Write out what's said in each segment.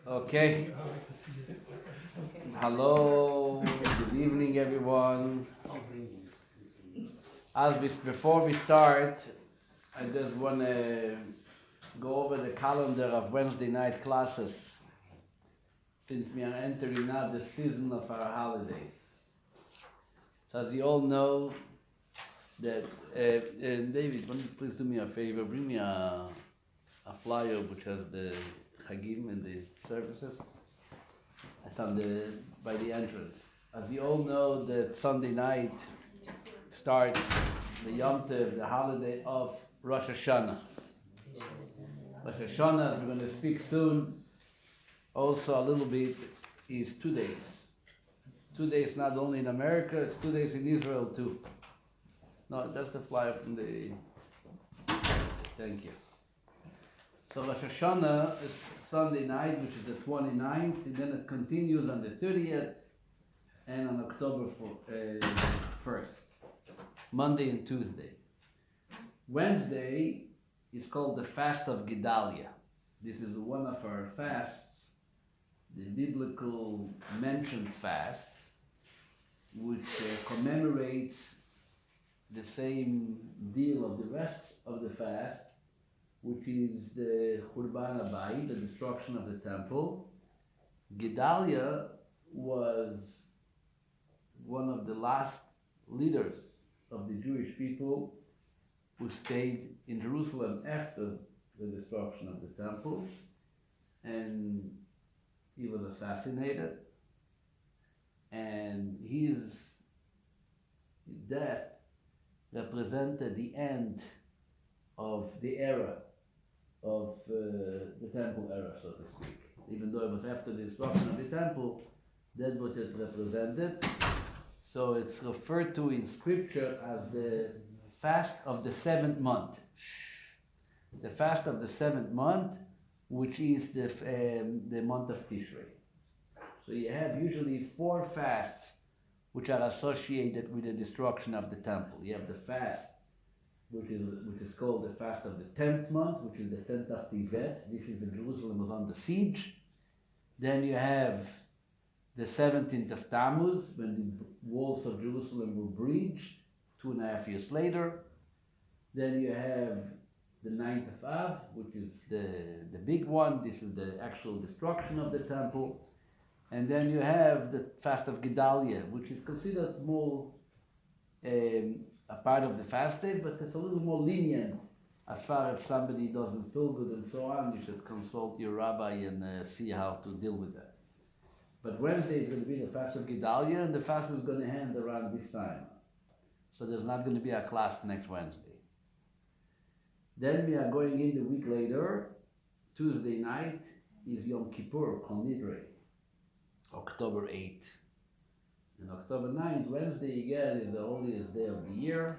Okay. Hello. Good evening, everyone. Before we start, I just want to go over the calendar of Wednesday night classes, since we are entering now the season of our holidays. So as you all know, that David, why don't you please do me a favor? Bring me a flyer which has the Chagim and the services. It's by the entrance. As you all know, that Sunday night starts the Yom Tov, the holiday of Rosh Hashanah. Rosh Hashanah, as we're going to speak soon, also a little bit, is 2 days. 2 days not only in America, it's 2 days in Israel too. No, that's the flyer from the... Thank you. So Rosh Hashanah is Sunday night, which is the 29th, and then it continues on the 30th and on October 1st, Monday and Tuesday. Wednesday is called the Fast of Gedalia. This is one of our fasts, the biblical mentioned fast, which commemorates the same deal of the rest of the fast, which is the Churban Abayit, the destruction of the temple. Gedalia was one of the last leaders of the Jewish people who stayed in Jerusalem after the destruction of the temple, and he was assassinated, and his death represented the end of the era of the temple era, so to speak. Even though it was after the destruction of the temple, that's what it represented. So it's referred to in scripture as the fast of the 7th month. The fast of the 7th month, which is the month of Tishrei. So you have usually 4 fasts which are associated with the destruction of the temple. You have the fast which is called the fast of the 10th month, which is the 10th of Tevet. This is when Jerusalem was under siege. Then you have the 17th of Tammuz, when the walls of Jerusalem were breached, 2.5 years later. Then you have the 9th of Av, which is the big one. This is the actual destruction of the temple. And then you have the fast of Gedalia, which is considered more a part of the fast days, but it's a little more lenient as far as somebody doesn't feel good and so on. You should consult your rabbi and see how to deal with that. But Wednesday is going to be the fast of Gedalia, and the fast is going to end around this time. So there's not going to be a class next Wednesday. Then we are going in the week later. Tuesday night is Yom Kippur, Kol Nidrei, October 8th. And October 9th, Wednesday again, is the holiest day of the year.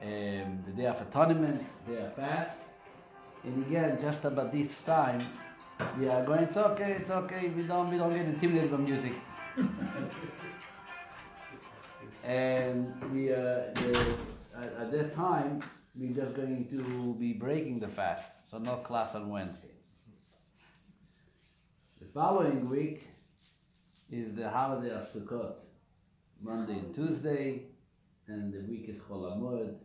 The day of atonement, day of fast. And again, just about this time, we are going, it's okay, we don't get intimidated by music. And we at that time, we're just going to be breaking the fast, so no class on Wednesday. The following week is the holiday of Sukkot, Monday and Tuesday, and the week is Chol HaMoed.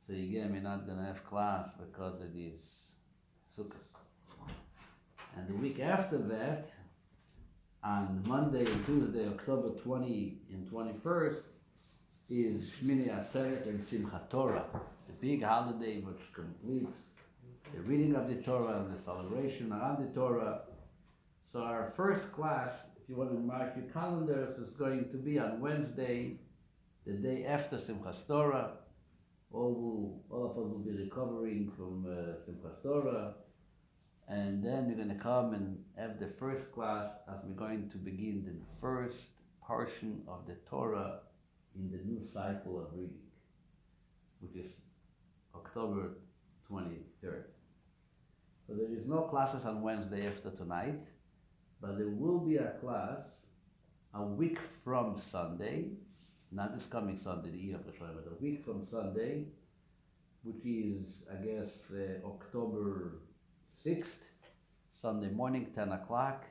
So again, we're not going to have class because it is Sukkot. And the week after that, on Monday and Tuesday, October 20 and 21st, is Shmini Atzeret and Simchat Torah, the big holiday which completes the reading of the Torah and the celebration around the Torah. So our first class, if you want to mark your calendars, is going to be on Wednesday, the day after Simchas Torah. All of us will be recovering from Simchas Torah. And then we're going to come and have the first class as we're going to begin the first portion of the Torah in the new cycle of reading, which is October 23rd. So there is no classes on Wednesday after tonight, but there will be a class a week from Sunday, not this coming Sunday, the eve of the Shabbat, but a week from Sunday, which is, I guess, October 6th. Sunday morning, 10 o'clock,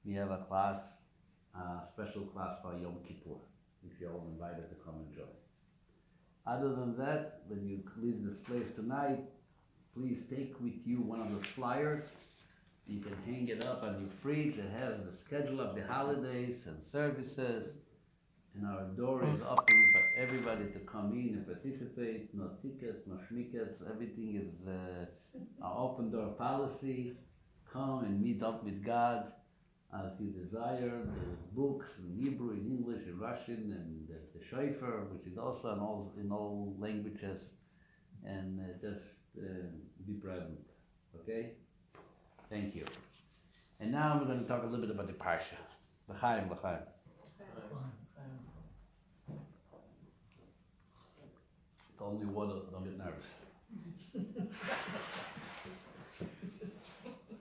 we have a class, special class for Yom Kippur, which you're all invited to come and join. Other than that, when you leave this place tonight, please take with you one of the flyers. You can hang it up on your fridge. It has the schedule of the holidays and services. And our door is open for everybody to come in and participate. No tickets, no schmickets. Everything is an open door policy. Come and meet up with God as you desire. There's books in Hebrew, in English, in Russian, and the shofar, which is also in all languages. And just be present. Okay? Thank you. And now we're going to talk a little bit about the Parsha. L'chaim, l'chaim. It's only water, don't get nervous.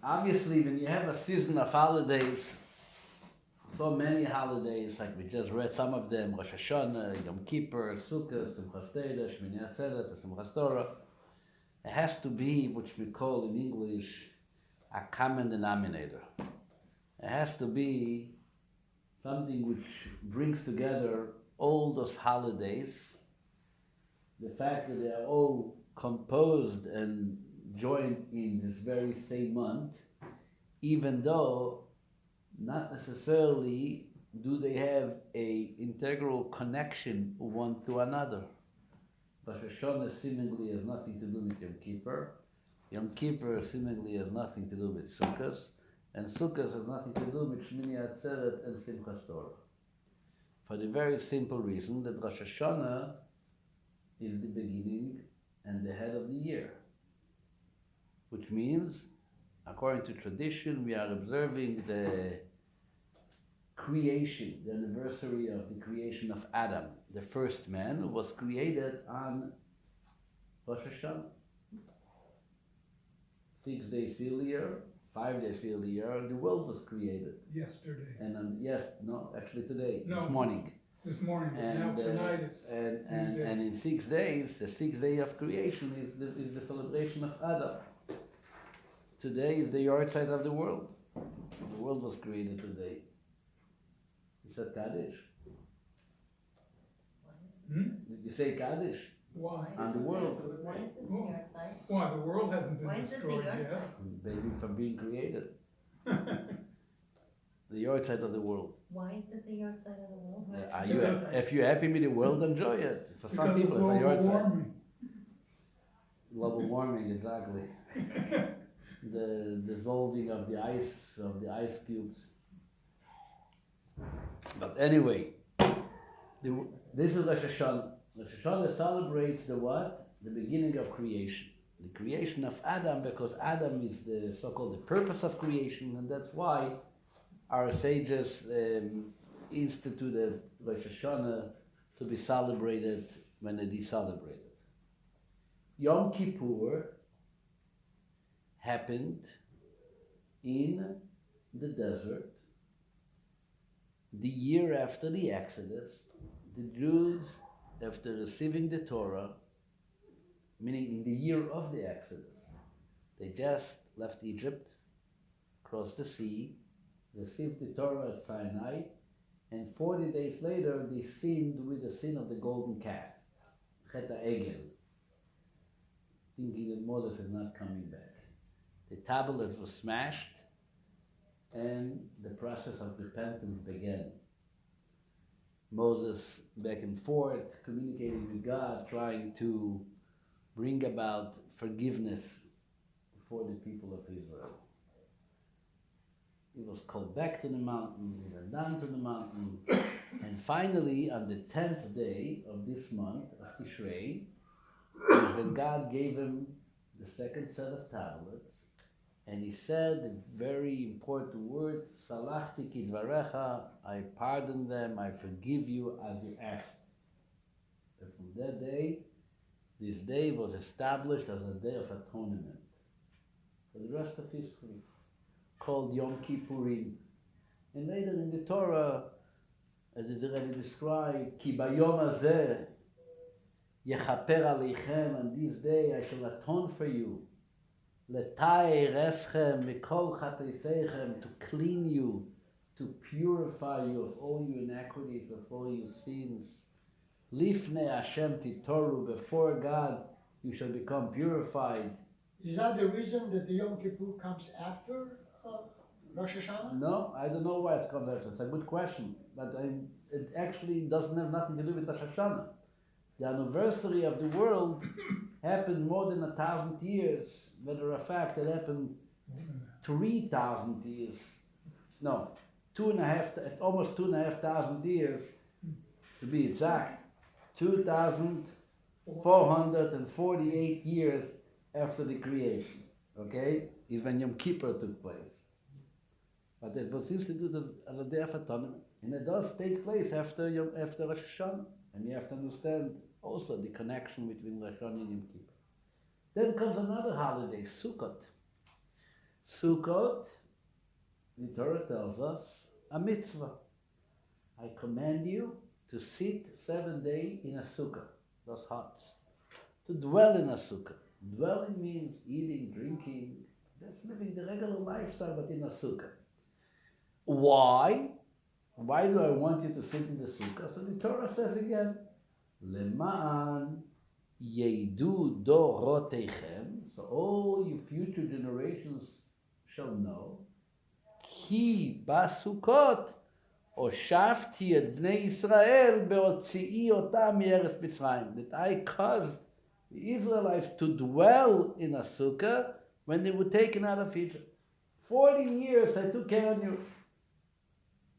Obviously, when you have a season of holidays, so many holidays, like we just read some of them, Rosh Hashanah, Yom Kippur, Sukkot, Simchas Torah, Shmini Atzeret, Simchas Torah, it has to be, which we call in English, a common denominator. It has to be something which brings together all those holidays, the fact that they are all composed and joined in this very same month, even though not necessarily do they have a integral connection one to another. Rosh Hashanah seemingly has nothing to do with Yom Kippur. Yom Kippur seemingly has nothing to do with Sukkot, and Sukkot has nothing to do with Shmini Atzeret and Simchas Torah. For the very simple reason that Rosh Hashanah is the beginning and the head of the year, which means, according to tradition, we are observing the creation, the anniversary of the creation of Adam, the first man who was created on Rosh Hashanah. 6 days earlier, 5 days earlier, the world was created. Yesterday. And actually today, No, this morning. This morning, And now tonight it's and in 6 days, the 6th day of creation is the celebration of Adam. Today is the yahrzeit of the world. The world was created today. You said Kaddish? Did you say Kaddish? Why? On the world. Why is it the yahrzeit? Why? The world hasn't Why been is it the destroyed yahrzeit? yet. Maybe from being created. The yahrzeit of the world. Why is it the yahrzeit of the world? If you're happy with the world, enjoy it. For some Because people, of it's a global yahrzeit. warming. Global warming, exactly. The dissolving of the ice cubes. But anyway, this is Rosh Hashanah. Rosh Hashanah celebrates the what? The beginning of creation. The creation of Adam, because Adam is the so-called the purpose of creation, and that's why our sages instituted Rosh Hashanah to be celebrated when it is celebrated. Yom Kippur happened in the desert the year after the Exodus. The Jews, after receiving the Torah, meaning in the year of the Exodus, they just left Egypt, crossed the sea, received the Torah at Sinai, and 40 days later they sinned with the sin of the golden calf, Chet HaEgel, thinking that Moses is not coming back. The tablets were smashed, and the process of repentance began. Moses back and forth, communicating with God, trying to bring about forgiveness for the people of Israel. He was called back to the mountain, he went down to the mountain, and finally, on the 10th day of this month, of Tishrei, is when God gave him the second set of tablets, and he said the very important word, Salachti kidvarecha, I pardon them, I forgive you as you asked. And from that day, this day was established as a day of atonement for the rest of history, called Yom Kippurim. And later in the Torah, as is already described, Ki bayom hazeh yechaper aleichem, on this day I shall atone for you. L'tayr eschem mikol chateiseichem, to clean you, to purify you of all your iniquities, of all your sins. Lifnei Hashem titoru, before God you shall become purified. Is that the reason that the Yom Kippur comes after Rosh Hashanah? No, I don't know why it comes after. It's a good question, but it actually doesn't have nothing to do with Rosh Hashanah. The anniversary of the world happened more than 1,000 years. Matter of fact, it happened 3,000 years. No, almost 2,500 years to be exact. 2,448 years after the creation. Okay, is when Yom Kippur took place. But it was instituted as a day of atonement, and it does take place after Rosh Hashanah. And you have to understand also the connection between Rosh Hashanah and Yom Kippur. Then comes another holiday, Sukkot. Sukkot, the Torah tells us, a mitzvah. I command you to sit 7 days in a sukkah, those huts, to dwell in a sukkah. Dwelling means eating, drinking, that's living the regular lifestyle, but in a sukkah. Why? Why do I want you to sit in the sukkah? So the Torah says again, Le'ma'an yedu doroteichem, so all you future generations shall know, Ki basukot Oshafti et bnei Israel beotzi'i otam me'eretz Mitzrayim, that I caused the Israelites to dwell in a sukkah when they were taken out of Egypt. 40 years I took care of you.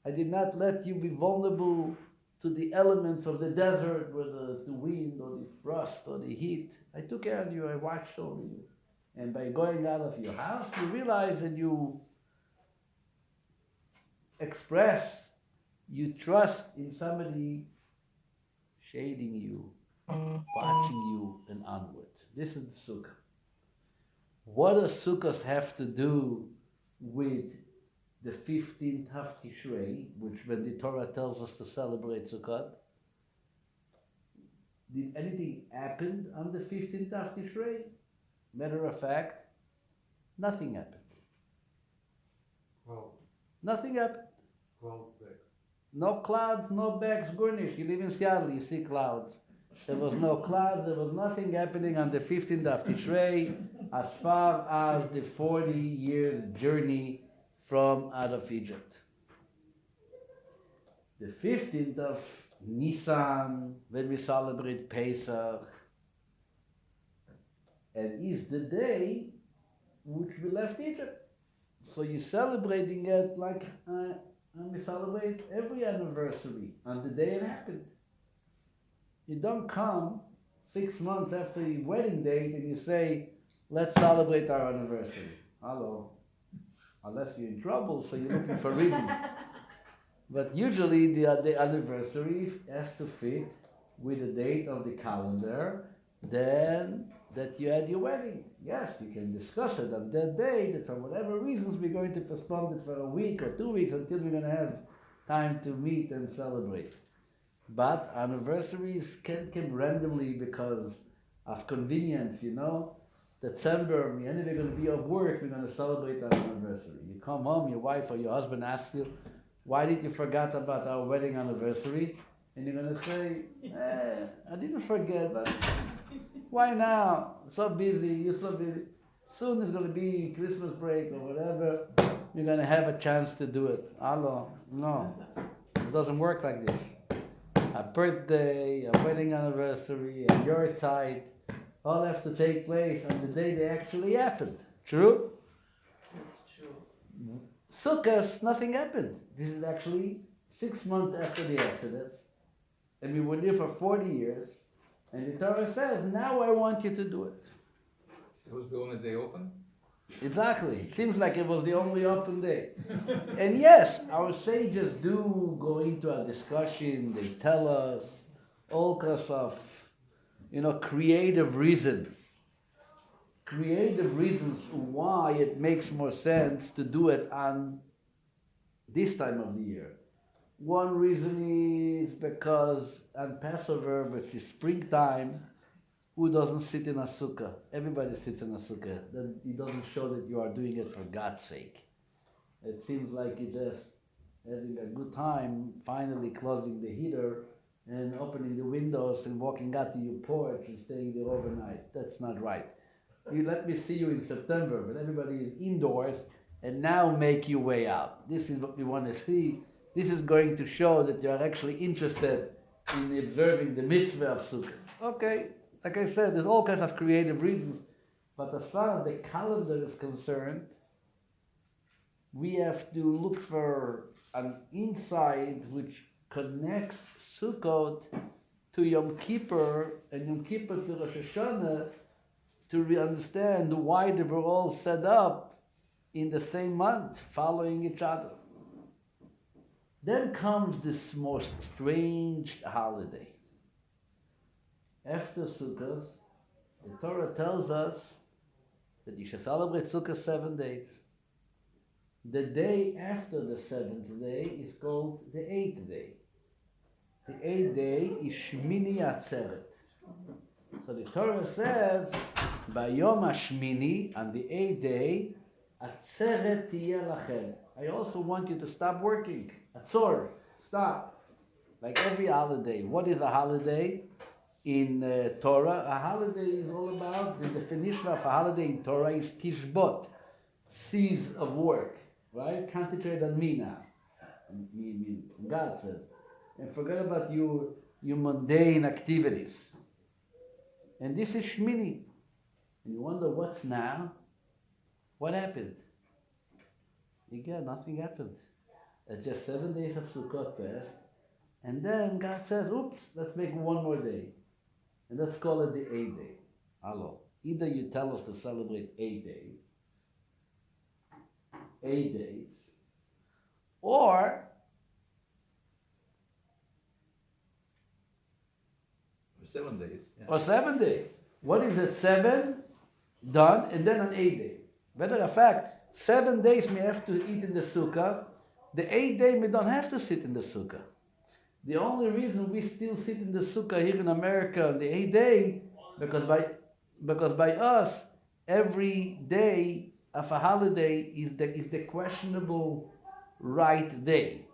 I did not let you be vulnerable to the elements of the desert, whether it's the wind or the frost or the heat. I took care of you, I watched over you. And by going out of your house, you realize that you express, you trust in somebody shading you, watching you, and onward. This is the sukkah. What does sukkahs have to do with the 15th of Tishrei, which when the Torah tells us to celebrate Sukkot? Did anything happen on the 15th of Tishrei? Matter of fact, nothing happened. Well, Nothing happened. well, back. No clouds, no bags, Gurnish. You live in Seattle, you see clouds. There was no clouds, there was nothing happening on the 15th of Tishrei as far as the 40-year journey from out of Egypt. The 15th of Nisan, when we celebrate Pesach, and is the day which we left Egypt. So you're celebrating it like we celebrate every anniversary on the day it happened. You don't come 6 months after your wedding date and you say, let's celebrate our anniversary. Hello. Unless you're in trouble, so you're looking for reasons. But usually the anniversary has to fit with the date of the calendar, then that you had your wedding. Yes, you can discuss it on that day, that for whatever reasons we're going to postpone it for a week or 2 weeks until we're going to have time to meet and celebrate. But anniversaries can come randomly because of convenience, you know. December, we're anyway going to be off work, we're going to celebrate our anniversary. You come home, your wife or your husband asks you, why did you forget about our wedding anniversary? And you're going to say, I didn't forget, but why now? So busy, you're so busy. Soon it's going to be Christmas break or whatever. You're going to have a chance to do it. Hello. No, it doesn't work like this. A birthday, a wedding anniversary, a yahrzeit, all have to take place on the day they actually happened. True? It's true. Sukkot, nothing happened. This is actually 6 months after the Exodus. And we were there for 40 years. And the Torah says, now I want you to do it. It was the only day open? Exactly. It seems like it was the only open day. And yes, our sages do go into a discussion. They tell us all kinds of, creative reasons. Creative reasons why it makes more sense to do it on this time of the year. One reason is because on Passover, which is springtime, Who doesn't sit in a sukkah? Everybody sits in a sukkah. Then it doesn't show that you are doing it for God's sake. It seems like you're just having a good time, finally closing the heater and opening the windows and walking out to your porch and staying there overnight. That's not right. You let me see you in September, but everybody is indoors, and now make your way out. This is what we want to see. This is going to show that you are actually interested in observing the mitzvah of Sukkot. Okay, like I said, there's all kinds of creative reasons, but as far as the calendar is concerned, we have to look for an insight which connects Sukkot to Yom Kippur and Yom Kippur to Rosh Hashanah to understand why they were all set up in the same month, following each other. Then comes this most strange holiday. After Sukkot, the Torah tells us that you should celebrate Sukkot 7 days. The day after the 7th day is called the 8th day. The 8th day is Shmini Atzeret. So the Torah says, Bayom HaShmini, on the 8th day, Atzeret tiyeh lachem. I also want you to stop working. Atzor, stop. Like every holiday. What is a holiday in Torah? A holiday is all about, the definition of a holiday in Torah is Tishbot, cease of work. Right? Concentrate on me now. God says. And forget about your mundane activities. And this is Shmini. And you wonder what's now? What happened? Again, nothing happened. It's just 7 days of Sukkot passed. And then God says, oops, let's make one more day. And let's call it the 8th day. Hello. Either you tell us to celebrate 8 days, 8 days, or 7 days. Yeah. or 7 days. What is it? 7 done, and then an 8th day. Matter of fact, 7 days we have to eat in the sukkah. The 8th day we don't have to sit in the sukkah. The only reason we still sit in the sukkah here in America on the 8th day, because by us every day of a holiday is the questionable right day.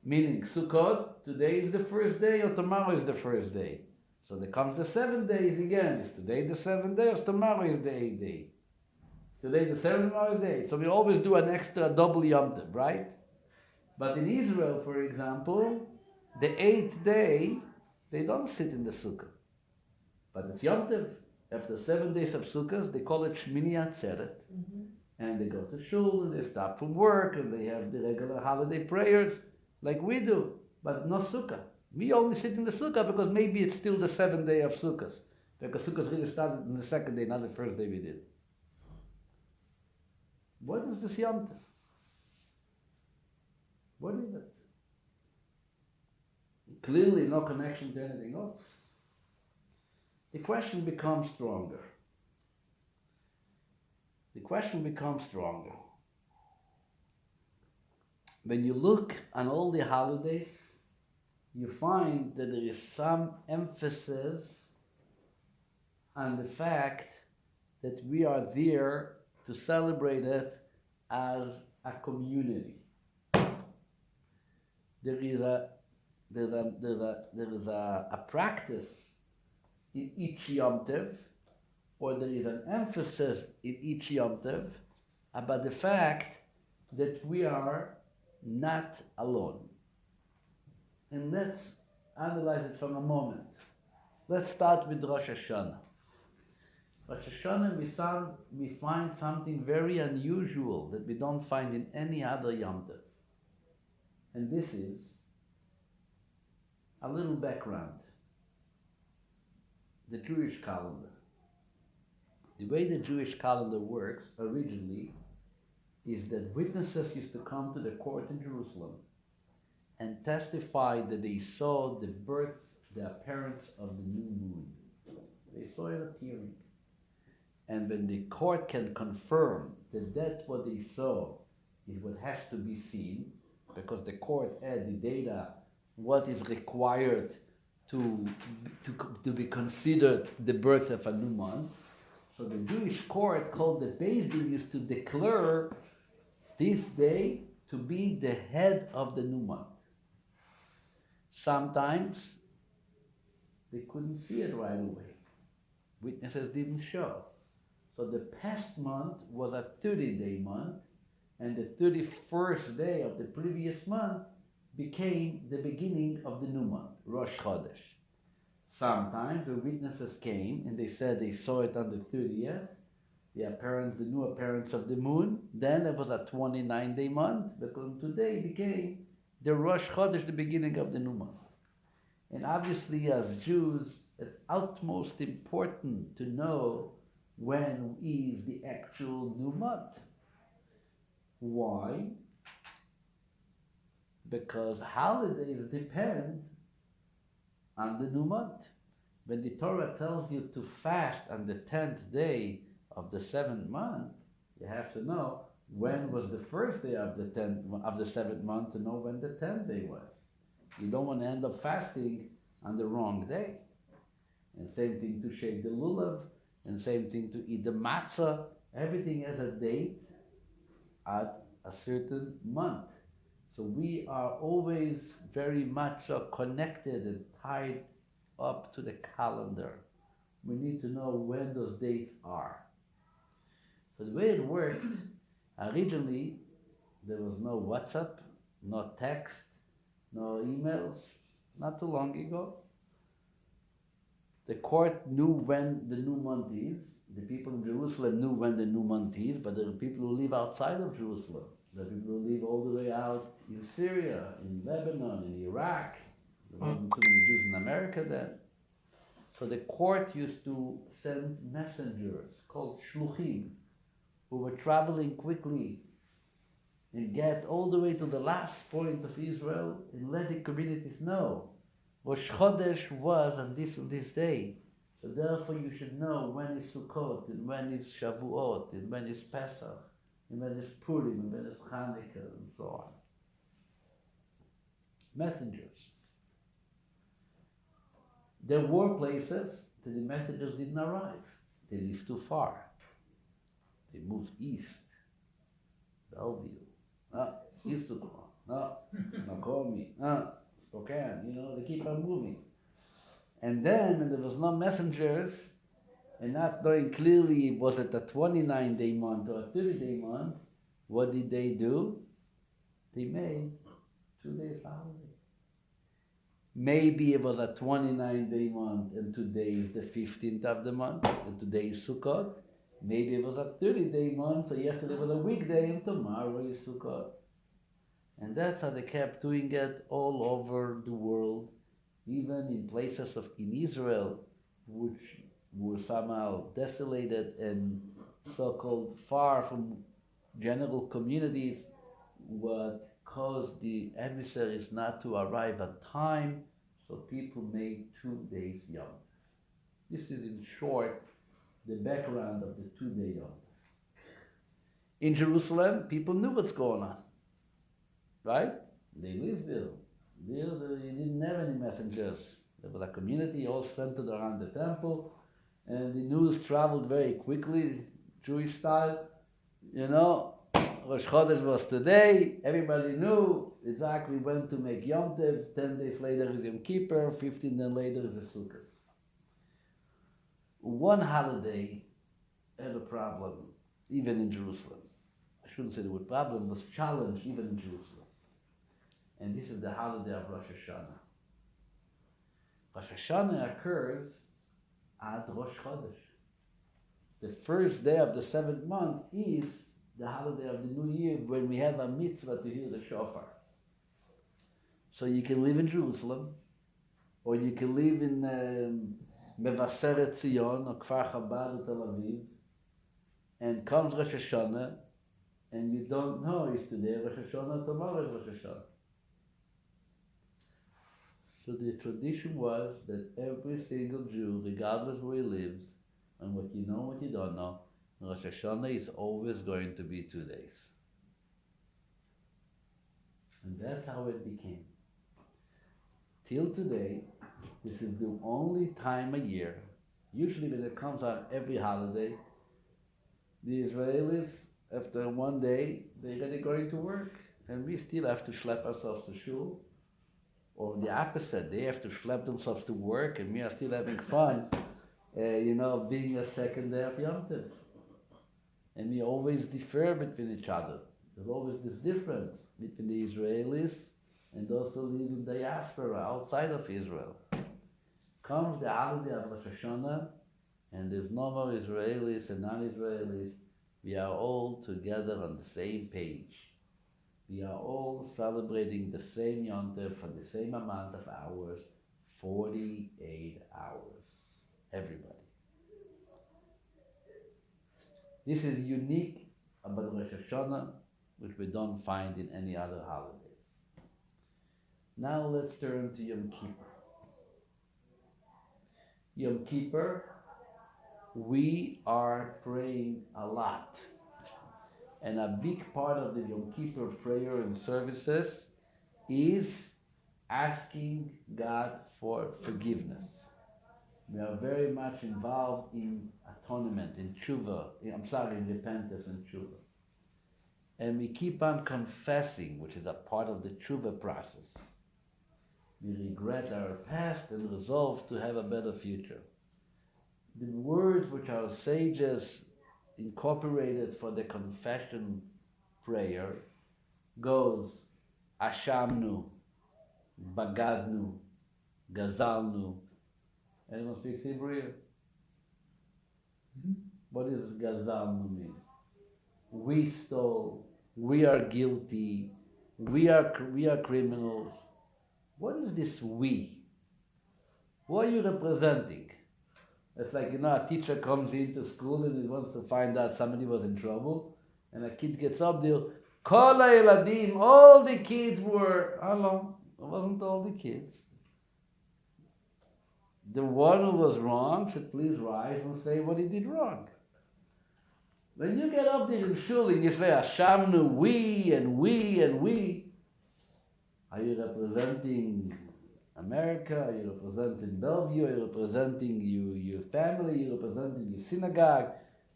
Meaning Sukkot, today is the first day or tomorrow is the first day. So there comes the 7 days again. Is today the 7th day or tomorrow is the 8th day? Today the 7th, tomorrow is the 8th. So we always do an extra double Yom Tov, right? But in Israel, for example, the 8th day, they don't sit in the sukkah. But it's Yom Tov. After 7 days of sukkahs, they call it Shmini Atzeret. Mm-hmm. And they go to shul and they stop from work and they have the regular holiday prayers like we do, but no sukkah. We only sit in the sukkah because maybe it's still the 7th day of sukkahs. Because sukkahs really started on the 2nd day, not the first day we did. What is this Yom Tov? What is it? Clearly no connection to anything else. The question becomes stronger. The question becomes stronger. When you look on all the holidays, you find that there is some emphasis on the fact that we are there to celebrate it as a community. There is a practice in each Yom Tov, or there is an emphasis in each Yom Tov about the fact that we are not alone. And let's analyze it from a moment. Let's start with Rosh Hashanah. Rosh Hashanah, we find something very unusual that we don't find in any other Yom Tov. And this is a little background. The Jewish calendar. The way the Jewish calendar works originally is that witnesses used to come to the court in Jerusalem and testify that they saw the birth, the appearance of the new moon. They saw it appearing. And when the court can confirm that that's what they saw is what has to be seen, because the court had the data, what is required to be considered the birth of a new month. So the Jewish court called the Beis Din used to declare this day to be the head of the new month. Sometimes they couldn't see it right away. Witnesses didn't show. So the past month was a 30-day month, and the 31st day of the previous month became the beginning of the new month, Rosh Chodesh. Sometimes the witnesses came and they said they saw it on the 30th, the new appearance of the moon. Then it was a 29-day month, because today became the Rosh Chodesh, the beginning of the new month. And obviously, as Jews, it's utmost important to know when is the actual new month. Why? Because holidays depend on the new month. When the Torah tells you to fast on the 10th day of the 7th month, you have to know when was the first day of the 7th month to know when the 10th day was. You don't want to end up fasting on the wrong day. And same thing to shake the lulav, and same thing to eat the matzah. Everything has a date at a certain month. So we are always very much connected and tied up to the calendar. We need to know when those dates are. So the way it worked, originally there was no WhatsApp, no text, no emails, not too long ago. The court knew when the new month is. The people in Jerusalem knew when the new month is, but there are people who live outside of Jerusalem. There are people who live all the way out in Syria, in Lebanon, in Iraq. There weren't too many Jews in America then. So the court used to send messengers called shluchim, who were traveling quickly and get all the way to the last point of Israel and let the communities know Rosh Chodesh was on this day. So therefore you should know when is Sukkot, and when is Shavuot, and when is Pesach, and when is Purim, and when is Hanukkah, and so on. Messengers. There were places that the messengers didn't arrive. They lived too far. They moved east. Bellevue. Issachar. Nakomi. Spokane. They keep on moving. And then when there was no messengers, and not knowing clearly was it a 29-day month or a 30-day month, what did they do? They made 2 days holiday. Maybe it was a 29-day month and today is the 15th of the month and today is Sukkot. Maybe it was a 30-day month, so yesterday was a weekday and tomorrow is Sukkot. And that's how they kept doing it all over the world, even in places in Israel, which were somehow desolated and so-called far from general communities. What caused the emissaries not to arrive on time, so people made 2 days Yom. This is in short the background of the 2-day Yom. In Jerusalem, people knew what's going on, right? They lived there. They didn't have any messengers. There was a community all centered around the temple, and the news traveled very quickly, Jewish style. Rosh Chodesh was today. Everybody knew exactly when to make Yom Tov. 10 days later is Yom Kippur. 15 days later is the Sukkot. One holiday had a problem, even in Jerusalem. I shouldn't say the word problem, was challenged even in Jerusalem. And this is the holiday of Rosh Hashanah. Rosh Hashanah occurs at Rosh Chodesh. The first day of the 7th month is the holiday of the New Year, when we have a mitzvah to hear the shofar. So you can live in Jerusalem, or you can live in Mevaseret Zion, or Kfar Chabad, or Tel Aviv, and comes Rosh Hashanah, and you don't know if today Rosh Hashanah, tomorrow is Rosh Hashanah. So the tradition was that every single Jew, regardless where he lives, and what you know, what you don't know, Rosh Hashanah is always going to be 2 days. And that's how it became. Till today, This is the only time a year, usually when it comes on every holiday, the Israelis, after one day, they're really going to work, and we still have to schlep ourselves to shul, or the opposite, they have to schlep themselves to work, and we are still having fun, being a second day of Yom Tov. And we always differ between each other. There's always this difference between the Israelis and those who live in diaspora outside of Israel. Comes the holiday of Rosh Hashanah, and there's no more Israelis and non-Israelis. We are all together on the same page. We are all celebrating the same Yom Tov for the same amount of hours, 48 hours. Everybody. This is unique about Rosh Hashanah, which we don't find in any other holidays. Now let's turn to Yom Kippur. Yom Kippur, we are praying a lot. And a big part of the Yom Kippur prayer and services is asking God for forgiveness. We are very much involved in atonement, in repentance and tshuva. And we keep on confessing, which is a part of the tshuva process. We regret our past and resolve to have a better future. The words which our sages incorporated for the confession prayer goes Ashamnu, Bagadnu, Gazalnu. Anyone speaks Hebrew here? What does Gazalnu mean? We stole, we are guilty, we are criminals. What is this we? Who are you representing? It's like, a teacher comes into school and he wants to find out somebody was in trouble, and a kid gets up there, Kol ha'eladim, all the kids were, hello, it wasn't all the kids. The one who was wrong should please rise and say what he did wrong. When you get up there in shul and you say, Hashamnu, we and we and we, are you representing America? Are you representing Bellevue? Are you representing your family? Are you representing your synagogue?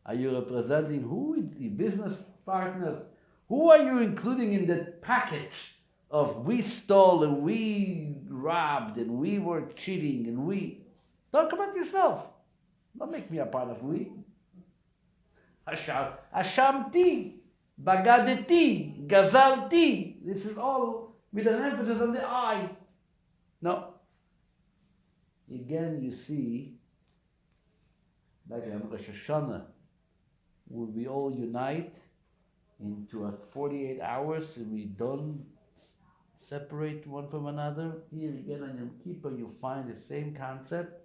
Are you representing who is the business partners? Who are you including in that package of we stole and we robbed and we were cheating and we... Talk about yourself. Don't make me a part of we. Ashamti, Bagadeti, Gazalti. This is all with an emphasis on the I. No. Again, you see, like in Rosh Hashanah, will we all unite into a 48 hours and we don't separate one from another? Here again on Yom Kippur, you find the same concept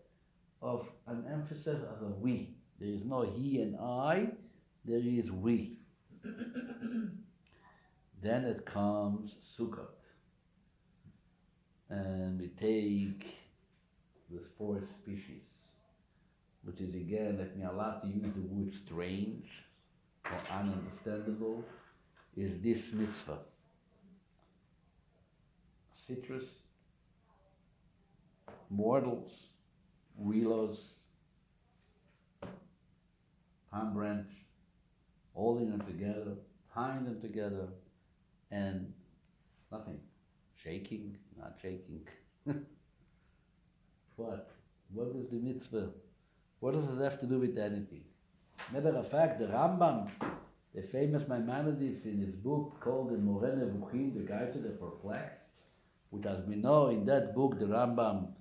of an emphasis as a we. There is no he and I, there is we. Then it comes Sukkot. And we take the 4 species, which is again, let me allow to use the word strange or ununderstandable, is this mitzvah. Citrus, mortals, willows, palm branch, holding them together, tying them together, and nothing. Shaking, not shaking. What? What is the mitzvah? What does it have to do with anything? Matter of fact, the Rambam, the famous Maimonides, in his book called the Moreh Nevuchim, the Guide to the Perplexed, which, as we know, in that book, the Rambam,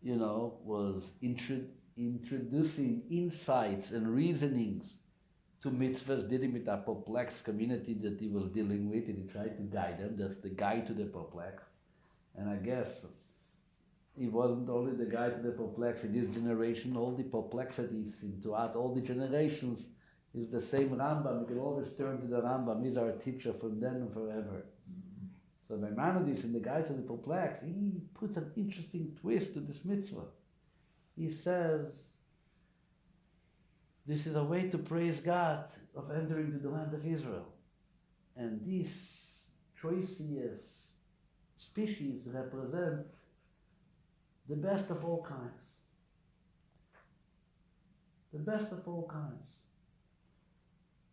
was introducing insights and reasonings to mitzvahs dealing with a perplexed community that he was dealing with, and he tried to guide them. That's the guide to the perplexed. And I guess he wasn't only the guide to the perplexed in his generation, all the perplexities throughout all the generations is the same Rambam. You can always turn to the Rambam. He's our teacher from then and forever. So Maimonides, in the Guide to the Perplexed, he puts an interesting twist to this mitzvah. He says, this is a way to praise God of entering to the land of Israel. And these choicest species represent the best of all kinds. The best of all kinds.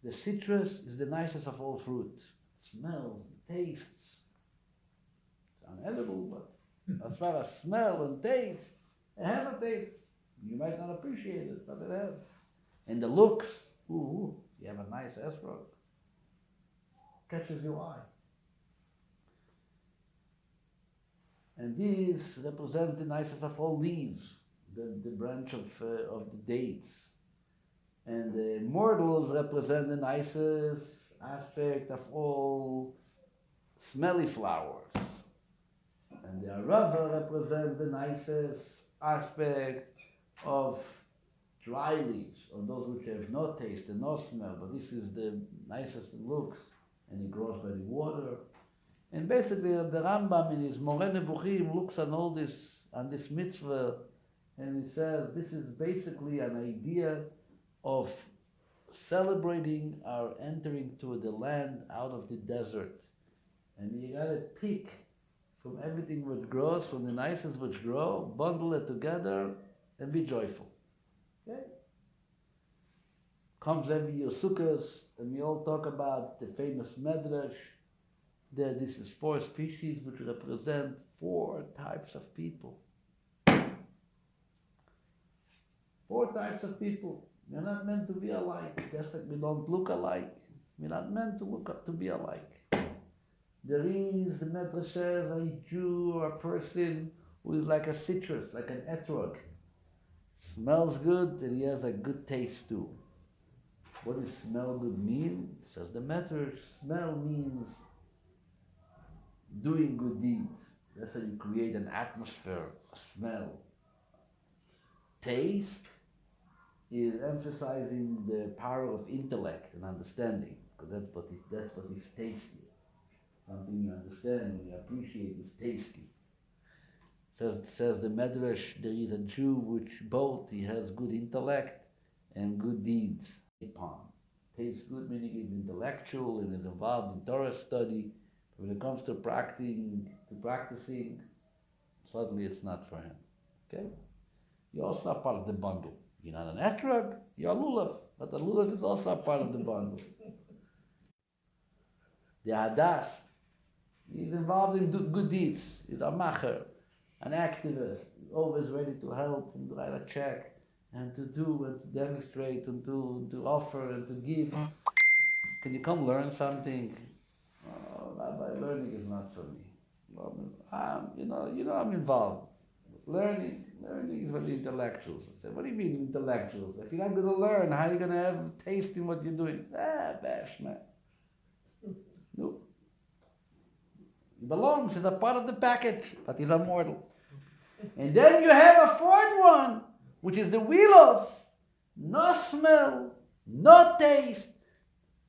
The citrus is the nicest of all fruit. It smells, it tastes. It's unedible, but as far as smell and taste, it has a taste. You might not appreciate it, but it has. And the looks, ooh, you have a nice esrog. Catches your eye. And these represent the nicest of all leaves, the branch of the dates. And the myrtles represent the nicest aspect of all smelly flowers. And the arava represent the nicest aspect of dry leaves, or those which have no taste and no smell, but this is the nicest it looks, and it grows by the water. And basically the Rambam in his Moreh Nevuchim looks on all this, on this mitzvah, and he says this is basically an idea of celebrating our entering to the land out of the desert. And you gotta pick from everything which grows, from the nicest which grow, bundle it together, and be joyful. Okay? Comes every year Sukkot, and we all talk about the famous Medrash. This is 4 species which represent 4 types of people. 4 types of people. We're not meant to be alike, just like we don't look alike. We're not meant to look up to be alike. There is, the Medrash says, a Jew or a person who is like a citrus, like an etrog. Smells good and he has a good taste too. What does smell good mean? Says the Medrash, smell means doing good deeds. That's how you create an atmosphere, a smell. Taste is emphasizing the power of intellect and understanding, because that's what is tasty. Something you understand and you appreciate is tasty. Says the Medrash, there is a Jew which both he has good intellect and good deeds upon. Tastes good meaning he's intellectual and is involved in Torah study. When it comes to practicing, suddenly it's not for him. Okay? You're also a part of the bundle. You're not an etrog, you're a lulav, but the lulav is also a part of the bundle. The hadas, he's involved in good deeds. He's a macher, an activist, always ready to help and to write a check and to do and to demonstrate and to offer and to give. Can you come learn something? Oh, Rabbi, learning is not for me. I'm involved. Learning is for the intellectuals. I said, what do you mean intellectuals? If you're not going to learn, how are you going to have taste in what you're doing? Bash, man. No. He belongs, he's a part of the package, but he's immortal. And then you have a 4th one, which is the willows. No smell, no taste,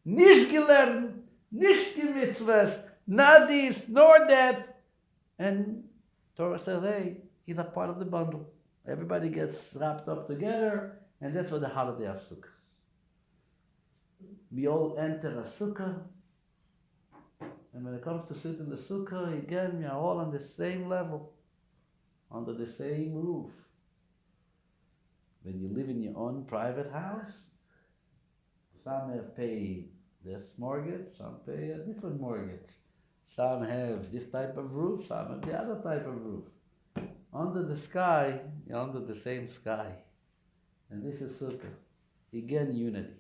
nicht gelernt, nicht gemitzvahs, not this, nor that. And Torah says, hey, he's a part of the bundle. Everybody gets wrapped up together, and that's what the holiday of Sukkot. We all enter a sukkah, and when it comes to sit in the sukkah, again, we are all on the same level, under the same roof. When you live in your own private house, some have paid this mortgage, some pay a different mortgage. Some have this type of roof, some have the other type of roof. Under the sky, you're under the same sky. And this is Sukkah. Again, unity.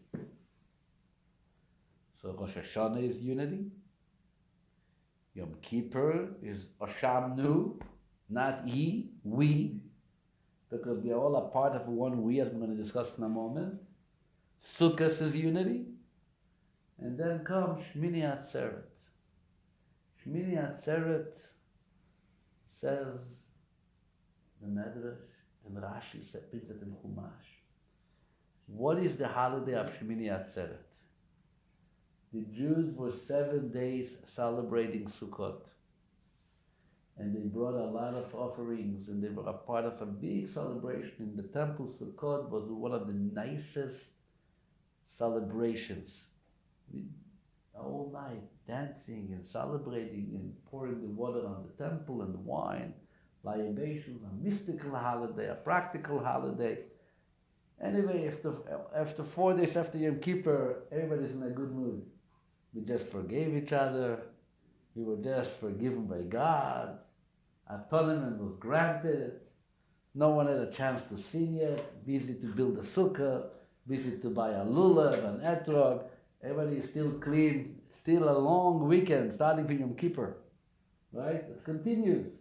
So Rosh Hashanah is unity. Yom Kippur is Oshamnu, not ye, we, because we are all a part of one we, as we're going to discuss in a moment. Sukkot is unity. And then comes Shmini Atzeret. Shmini Atzeret says, the Medrash and Rashi puts it in Chumash. What is the holiday of Shmini Atzeret? The Jews were 7 days celebrating Sukkot. And they brought a lot of offerings, and they were a part of a big celebration. In the temple, Sukkot was one of the nicest celebrations. All night dancing and celebrating and pouring the water on the temple and the wine. libation, a mystical holiday, a practical holiday. Anyway, after 4 days after Yom Kippur, everybody's in a good mood. We just forgave each other. We were just forgiven by God. Atonement was granted. No one had a chance to sin yet. Busy to build a sukkah. Busy to buy a lulav, an etrog. Everybody is still clean. Still a long weekend starting from Yom Kippur. Right? It continues.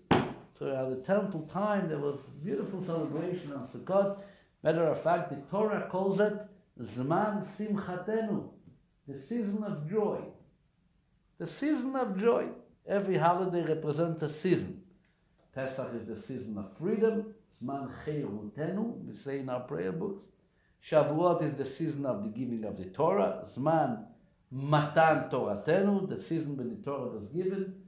So at the temple time, there was beautiful celebration on Sukkot. Matter of fact, the Torah calls it Zman Simchatenu, the season of joy. The season of joy. Every holiday represents a season. Pesach is the season of freedom. Zman Cheirutenu, we say in our prayer books. Shavuot is the season of the giving of the Torah. Zman Matan Toratenu, the season when the Torah was given.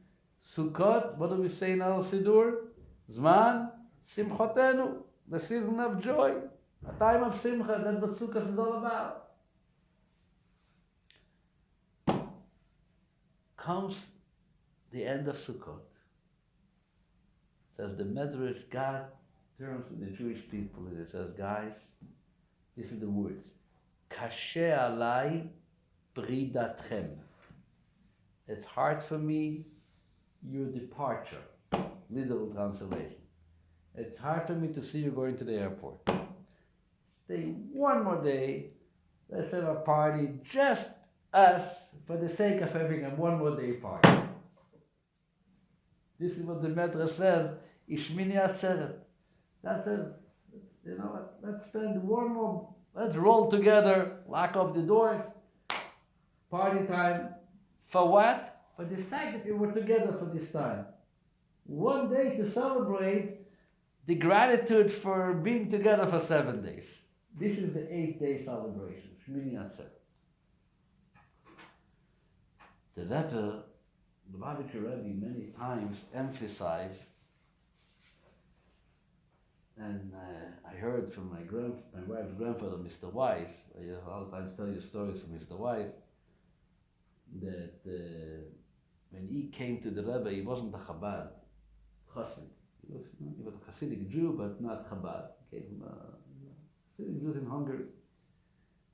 Sukkot, what do we say in our Siddur? Zman Simchotenu, the season of joy. A time of Simcha, that's what Sukkot is all about. Comes the end of Sukkot. Says the Medrash, God turns to the Jewish people and it says, guys, this is the words. Kashe alai bridatchem. It's hard for me, your departure. Literal translation. It's hard for me to see you going to the airport. Stay one more day. Let's have a party, just us, for the sake of having a one more day party. This is what the Medrash says, Ishmini Atzeret. That says, you know what, let's spend one more, let's roll together, lock up the doors, party time. For what? For the fact that we were together for this time. One day to celebrate the gratitude for being together for 7 days. This is the 8th day celebration, Shmini Atzeret. The Rebbe, the Lubavitcher Rebbe, many times emphasized, and I heard from my wife's grandfather, Mr. Weiss, I all the times tell you stories from Mr. Weiss, that when he came to the Rebbe, he wasn't a Chabad, Chassid. He was a Hasidic Jew, but not Chabad. He came from Hasidic Jews in Hungary.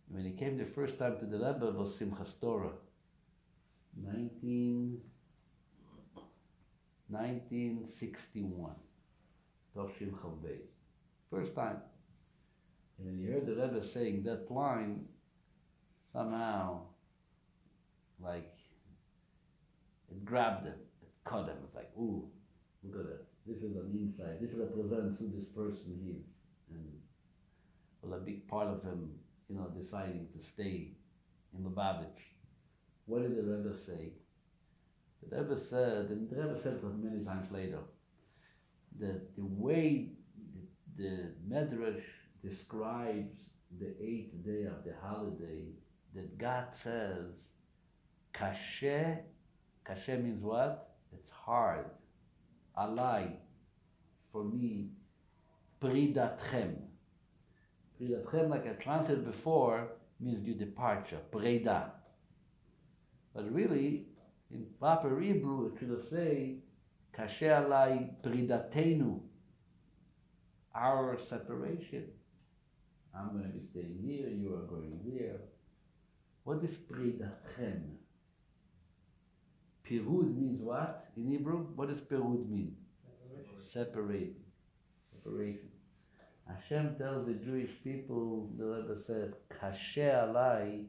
When he came the first time to the Rebbe, it was Simchas Torah. 1961. Toshim Chavbeis. First time. And when he heard the Rebbe saying that line, somehow, like, it grabbed him, it caught him. It's like, ooh, look at that. This is an insight. This represents who this person is. And well, a big part of him, deciding to stay in Lubavitch. What did the Rebbe say? The Rebbe said, and the Rebbe said it many times later, that the way the Medrash describes the 8th day of the holiday, that God says, Kashe means what? It's hard. Alai, for me, Pridatchem. Pridatchem, like I translated before, means your departure, Preda. But really, in proper Hebrew, it should have said, Kashe alai pridatenu, our separation. I'm going to be staying here, you are going there. What is pridatchem? Pirud means what in Hebrew? What does pirud mean? Separation. Separation. Hashem tells the Jewish people, the Rebbe said, Kashe alai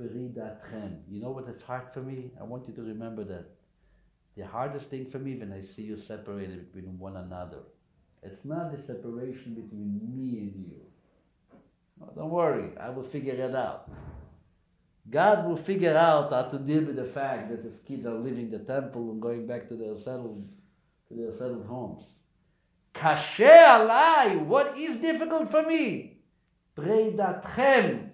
pridatchem. You know what is hard for me? I want you to remember that. The hardest thing for me when I see you separated between one another. It's not the separation between me and you. No, don't worry, I will figure it out. God will figure out how to deal with the fact that his kids are leaving the temple and going back to their settled homes. Kashe alai, what is difficult for me? Pridatchem,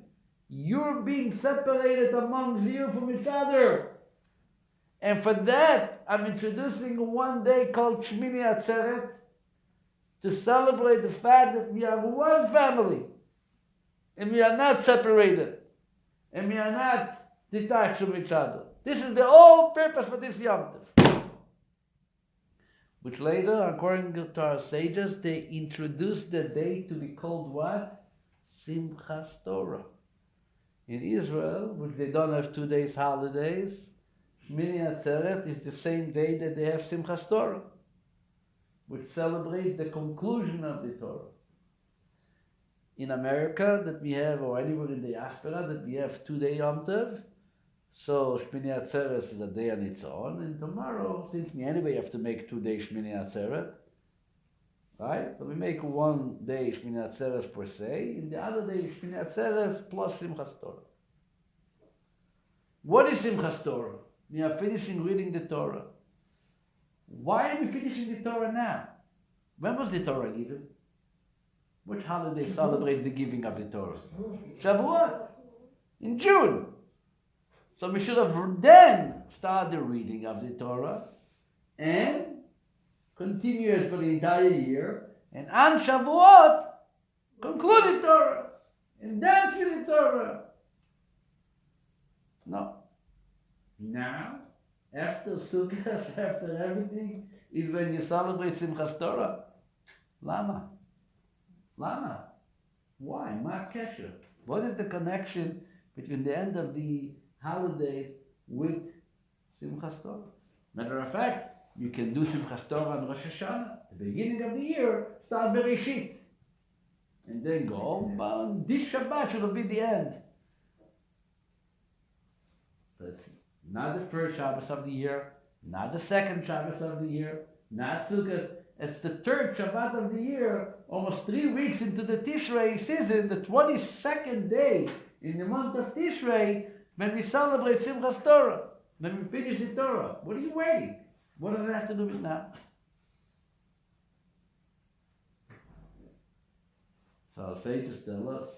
you're being separated amongst you from each other. And for that, I'm introducing one day called Shmini Atzeret to celebrate the fact that we are one family and we are not separated and we are not detached from each other. This is the whole purpose for this Yom Tov. which later, according to our sages, they introduced the day to be called what? Simchas Torah. In Israel, which they don't have 2 days holidays, Shmini Atzeret is the same day that they have Simchas Torah, which celebrates the conclusion of the Torah. In America, that we have, or anywhere in the diaspora, that we have 2-day Yom Tov. So Shmini Atzeret is a day on its own, and tomorrow, since we anyway have to make 2-day Shmini Atzeret, right? So we make 1 day Shmini Atzeret per se, and the other day Shmini Atzeret plus Simchas Torah. What is Simchas Torah? We are finishing reading the Torah. Why are we finishing the Torah now? When was the Torah given? Which holiday celebrates the giving of the Torah? Shavuot. In June. So we should have then started the reading of the Torah and continue it for the entire year, and on Shavuot conclude the Torah and dance with the Torah. No. Now, after Sukkot, after everything, is when you celebrate Simchas Torah. Lama? Why? Ma Kesher. What is the connection between the end of the holidays with Simchas Torah? Matter of fact, you can do Simchas Torah on Rosh Hashanah, the beginning of the year, start Bereshit. And then go, but this Shabbat should have been the end. So it's not the first Shabbos of the year, not the second Shabbos of the year, not Sukkot. It's the third Shabbat of the year, almost 3 weeks into the Tishrei season, the 22nd day in the month of Tishrei, when we celebrate Simchas Torah, when we finish the Torah. What are you waiting? What does it have to do with now? So our sages tell us,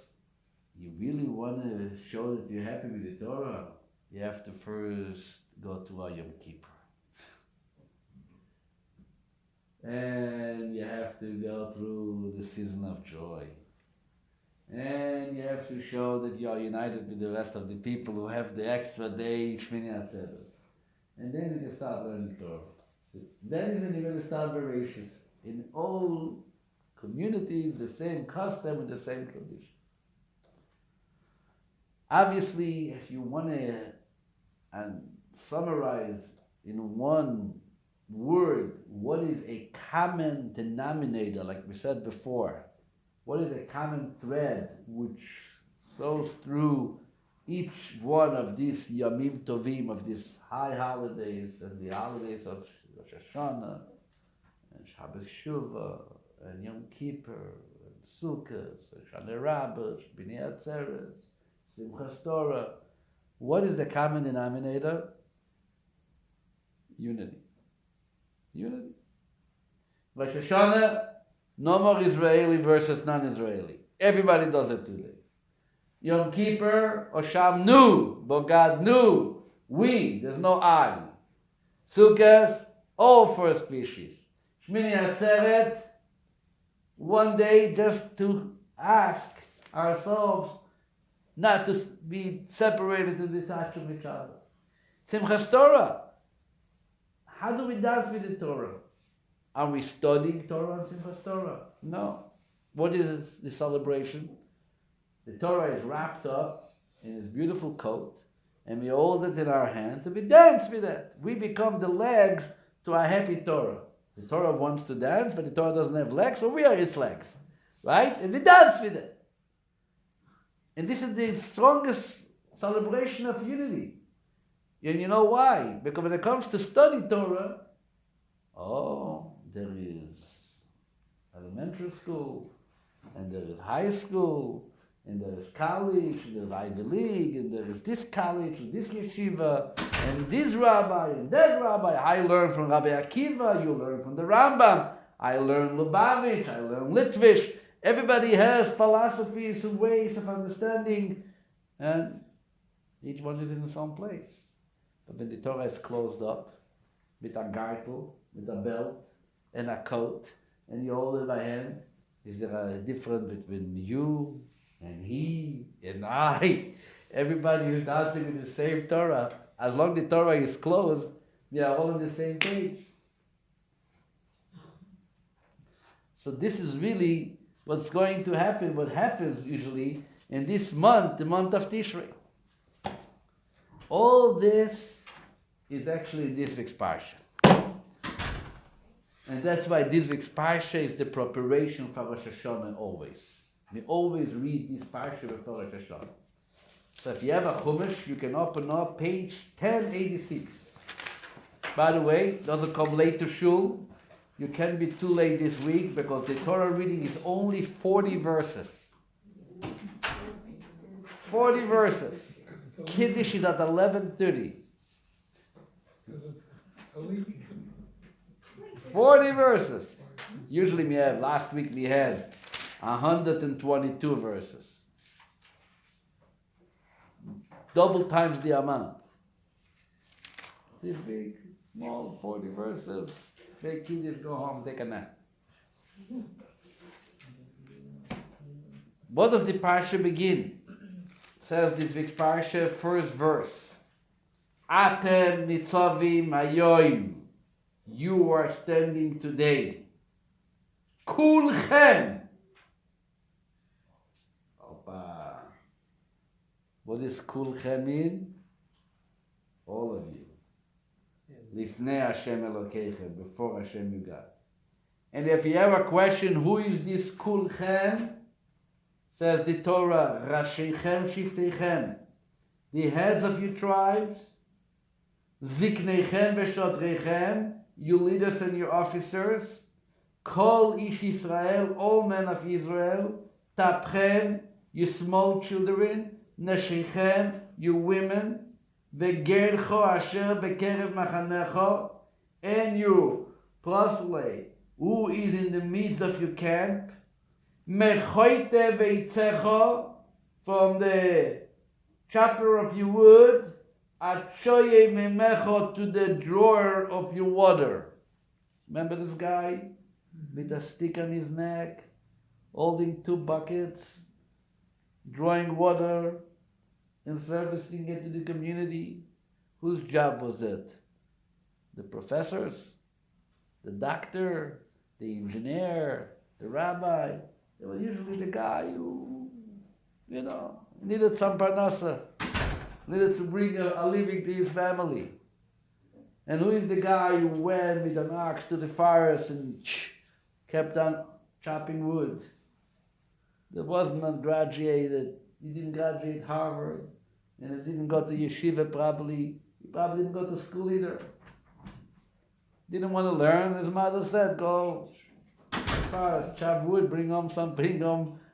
you really want to show that you're happy with the Torah, you have to first go to a Yom Kippur. And you have to go through the season of joy. And you have to show that you are united with the rest of the people who have the extra day, Shmini Atzeret. And then you can start learning Torah. Then is when you're going to start Bereshit. In all communities, the same custom and the same tradition. Obviously, if you want to summarize in one word, what is a common denominator, like we said before? What is a common thread which sows through each one of these Yamim Tovim, of these high holidays, and the holidays of Rosh Hashanah, and Shabbos Shuvah, and Yom Kippur, and Sukkot, and Shana Rabbah, Shmini Atzeret, Simchas Torah? What is the common denominator? Unity. Unity. Rosh Hashanah, no more Israeli versus non-Israeli. Everybody does it 2 days. Yom Kippur, Osham knew, Bogad knew, we, there's no I. Sukkot, all first species. Shmini Atzeret, 1 day just to ask ourselves not to be separated and detached from each other. Simchas Torah, how do we dance with the Torah? Are we studying Torah and Simchas Torah? No. What is the celebration? The Torah is wrapped up in this beautiful coat, and we hold it in our hands, and we dance with it. We become the legs to our happy Torah. The Torah wants to dance, but the Torah doesn't have legs, so we are its legs. Right? And we dance with it. And this is the strongest celebration of unity. And you know why? Because when it comes to study Torah, there is elementary school, and there is high school, and there is college, and there is Ivy League, and there is this college, and this yeshiva, and this rabbi, and that rabbi. I learn from Rabbi Akiva, you learn from the Rambam. I learn Lubavitch, I learn Litvish. Everybody has philosophies and ways of understanding, and each one is in its own place. But when the Torah is closed up, with a gartel, with a belt, and a coat, and you hold it by hand, is there a difference between you and he and I? Everybody is dancing in the same Torah. As long as the Torah is closed, we are all on the same page. So this is really what's going to happen, what happens usually in this month, the month of Tishrei. All this is actually this week's Parsha. And that's why this week's Parsha is the preparation for Rosh Hashanah always. We always read this Parsha before Rosh Hashanah. So if you have a Chumash, you can open up page 1086. By the way, doesn't come late to Shul. You can't be too late this week because the Torah reading is only 40 verses. 40 verses. Kiddush is at 11:30. 40 verses. Usually we have, last week we had 122 verses. Double times the amount. This week, small 40 verses. Make Kiddush, go home, take a nap. What does the Parsha begin? It says this week's Parsha, first verse. Atem Nitzavim Hayoim. You are standing today. Kulchem. Opa. What does Kulchem mean? All of you. Lifnei Hashem Elokeichem, before Hashem you God. And if you have a question, who is this Kulchem? Says the Torah, Rasheichem Shifteichem, the heads of your tribes, Zikneichem Veshotreichem, you leaders and your officers, Kol Ish Israel, all men of Israel, Tapchem, you small children, Nesheichem, you women, Vegercho Asher Bekerev Machanecho, and you proselyte, who is in the midst of your camp, Mechoite Veitzecho, from the chapter of your wood, Achoye Memecho, to the drawer of your water. Remember this guy with a stick on his neck, holding 2 buckets, drawing water and servicing it to the community? Whose job was it? The professors, the doctor, the engineer, the rabbi. It was usually the guy who, needed some parnasa, needed to bring a living to his family. And who is the guy who went with an axe to the forest and kept on chopping wood? That wasn't graduated. He didn't graduate Harvard, and he didn't go to yeshiva probably. He probably didn't go to school either. Didn't want to learn. His mother said, go forest, chop wood, bring home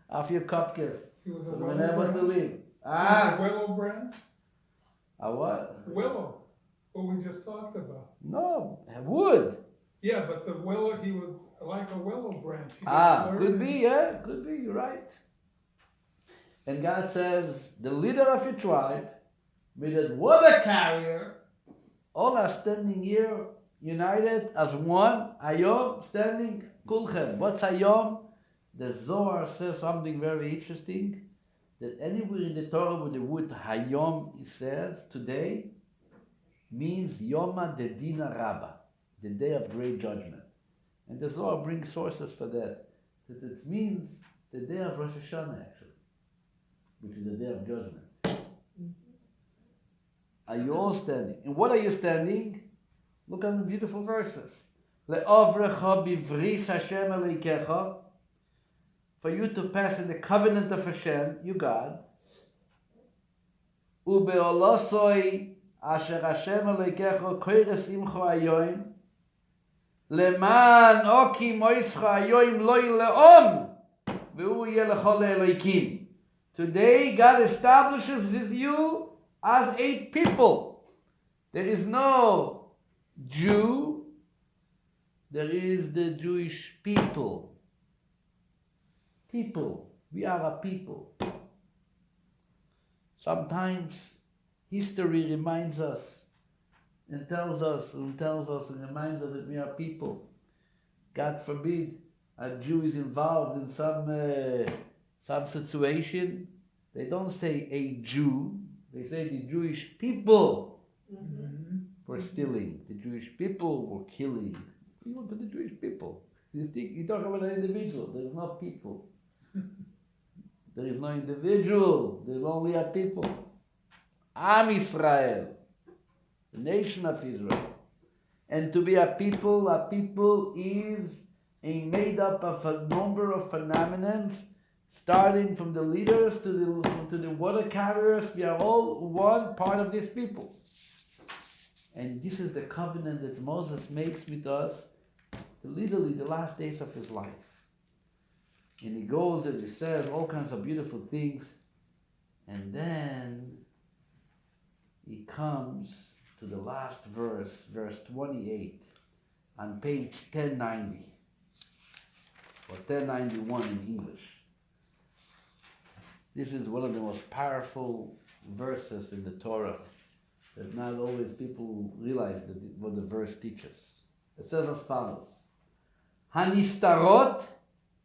off your cupcakes. He was a So willow whenever to branch? leave. A willow branch? A what? Willow, what we just talked about. No, wood. Yeah, but the willow, he was like a willow branch. He was Could learning. be, yeah, could be, you're right. And God says, the leader of your tribe, with a water carrier, all are standing here, united as one. Hayom, standing, kulchem. What's Hayom? The Zohar says something very interesting, that anywhere in the Torah with the word Hayom, it says, today, means Yoma Dedina Rabba, the day of great judgment. And the Zohar brings sources for that. That it means the day of Rosh Hashanah, actually, which is the day of judgment. Are you all standing? And what are you standing? Look at the beautiful verses. Le'ovrecha bivris Hashem Elokecha, for you to pass in the covenant of Hashem, you God. Ubeolosoi asher Hashem Elokecha koires imcho ayoim, leman oki moischa ayoim loi leom, ve'u yelecho le'elokim. Today, God establishes you as a people. There is no Jew, there is the Jewish people. People. We are a people. Sometimes history reminds us and tells us and reminds us that we are people. God forbid a Jew is involved in some situation. They don't say a Jew, they say the Jewish people were stealing, the Jewish people were killing. We want for the Jewish people. You talk about an individual. There is no people. There is no individual. There is only a people. Am Israel, the nation of Israel. And to be a people is made up of a number of phenomena, starting from the leaders to the water carriers. We are all one part of this people. And this is the covenant that Moses makes with us, literally the last days of his life. And he goes and he says all kinds of beautiful things. And then he comes to the last verse, verse 28, on page 1090, or 1091 in English. This is one of the most powerful verses in the Torah, that not always people realize what the verse teaches. It says as follows: Hanistarot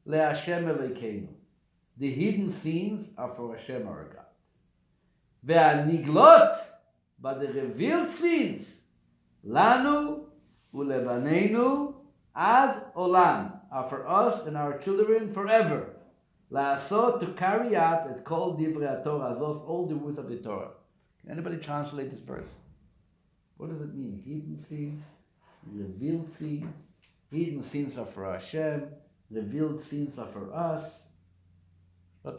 leHashem Elokeinu. The hidden scenes are for Hashem our God. Ve'aniglot, but the revealed scenes, lanu ulebaneinu ad olam, are for us and our children forever. La'asot, to carry out, it's called divrei Torah, those all the words of the Torah. Can anybody translate this verse? What does it mean? Hidden scenes, revealed scenes. Hidden scenes are for Hashem, revealed scenes are for us. What's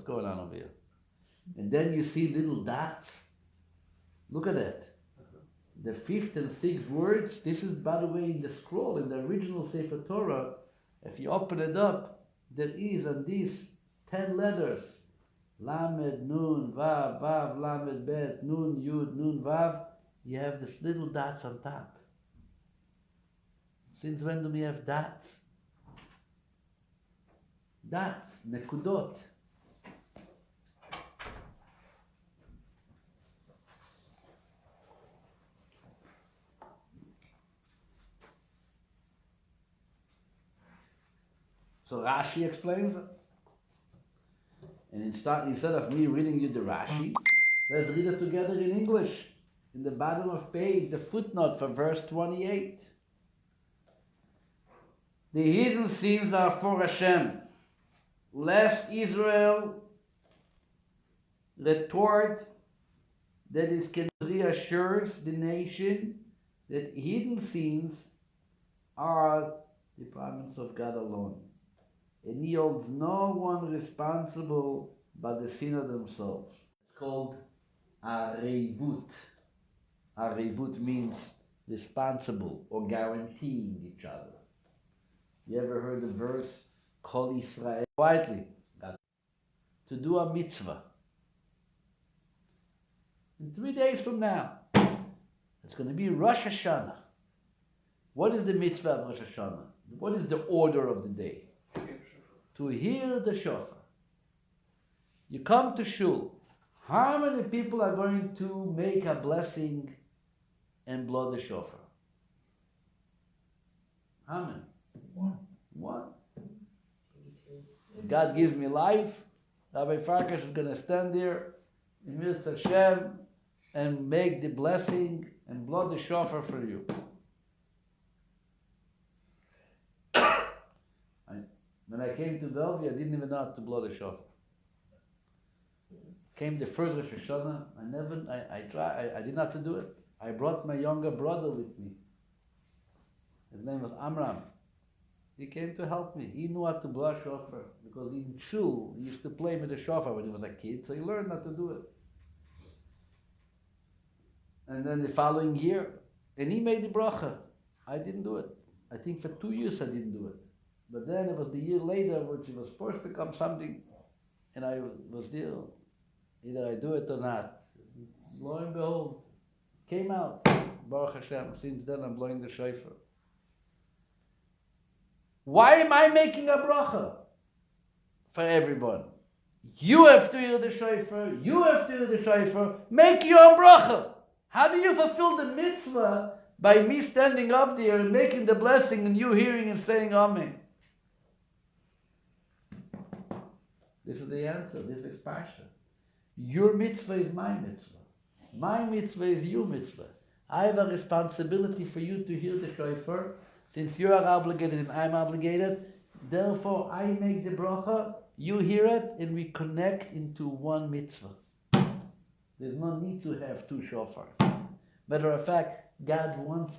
going on over here? And then you see little dots. Look at that. The fifth and sixth words, this is, by the way, in the scroll, in the original Sefer Torah. If you open it up, there is on these 10 letters, Lamed, Nun, Vav, Vav, Lamed, Bet, Nun, Yud, Nun, Vav, you have these little dots on top. Since when do we have dots? Dots, nekudot. So Rashi explains it. And instead of me reading you the Rashi, let's read it together in English. In the bottom of page, the footnote for verse 28. The hidden scenes are for Hashem, lest Israel retort that it reassures the nation that hidden scenes are the province of God alone. And he holds no one responsible but the sinner themselves. It's called arevut. Arevut means responsible or guaranteeing each other. You ever heard the verse, Kol Yisrael? Quietly, to do a mitzvah. In 3 days from now, it's going to be Rosh Hashanah. What is the mitzvah of Rosh Hashanah? What is the order of the day? To hear the shofar. You come to shul. How many people are going to make a blessing and blow the shofar? How many? One. God gives me life. Rabbi Farkash is going to stand there in Mitzvah Hashem and make the blessing and blow the shofar for you. When I came to Bellevue, I didn't even know how to blow the shofar. Came the first Rosh Hashanah, I didn't know how to do it. I brought my younger brother with me. His name was Amram. He came to help me. He knew how to blow a shofar because in shul, he used to play with the shofar when he was a kid, so he learned how to do it. And then the following year, and he made the bracha. I didn't do it. I think for 2 years I didn't do it. But then it was the year later, which it was supposed to come something, and I was there. Either I do it or not. Lo and behold, came out. Baruch Hashem. Since then I'm blowing the shofar. Why am I making a bracha for everyone? You have to hear the shofar. You have to hear the shofar. Make your own bracha. How do you fulfill the mitzvah by me standing up there and making the blessing and you hearing and saying Amen? This is the answer. This is Parsha. Your mitzvah is my mitzvah. My mitzvah is your mitzvah. I have a responsibility for you to hear the shofar Since you are obligated and I'm obligated, therefore I make the bracha, you hear it, and we connect into one mitzvah. There's no need to have two shofars. Matter of fact, God wants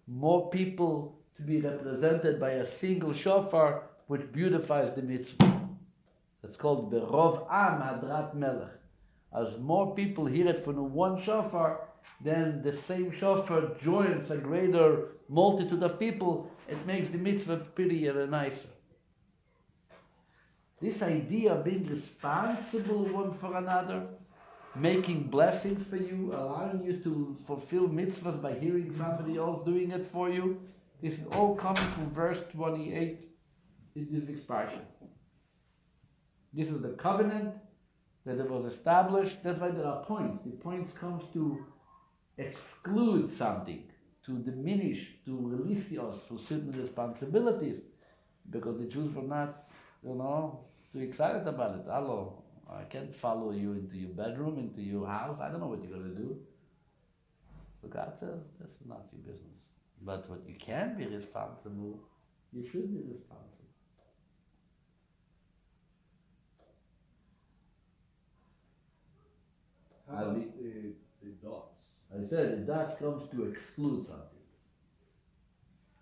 more people to be represented by a single shofar, which beautifies the mitzvah. It's called Berov Am Hadrat Melech. As more people hear it from the one shofar, then the same shofar joins a greater multitude of people. It makes the mitzvah prettier and nicer. This idea of being responsible one for another, making blessings for you, allowing you to fulfill mitzvahs by hearing somebody else doing it for you, this is all coming from verse 28 in this week's Parsha. This is the covenant that it was established. That's why there are points. The points comes to exclude something, to diminish, to release us from certain responsibilities, because the Jews were not, too excited about it. Hello, I can't follow you into your bedroom, into your house. I don't know what you're going to do. So God says, this is not your business. But what you can be responsible, you should be responsible. How about the dots? I said the dots comes to exclude something.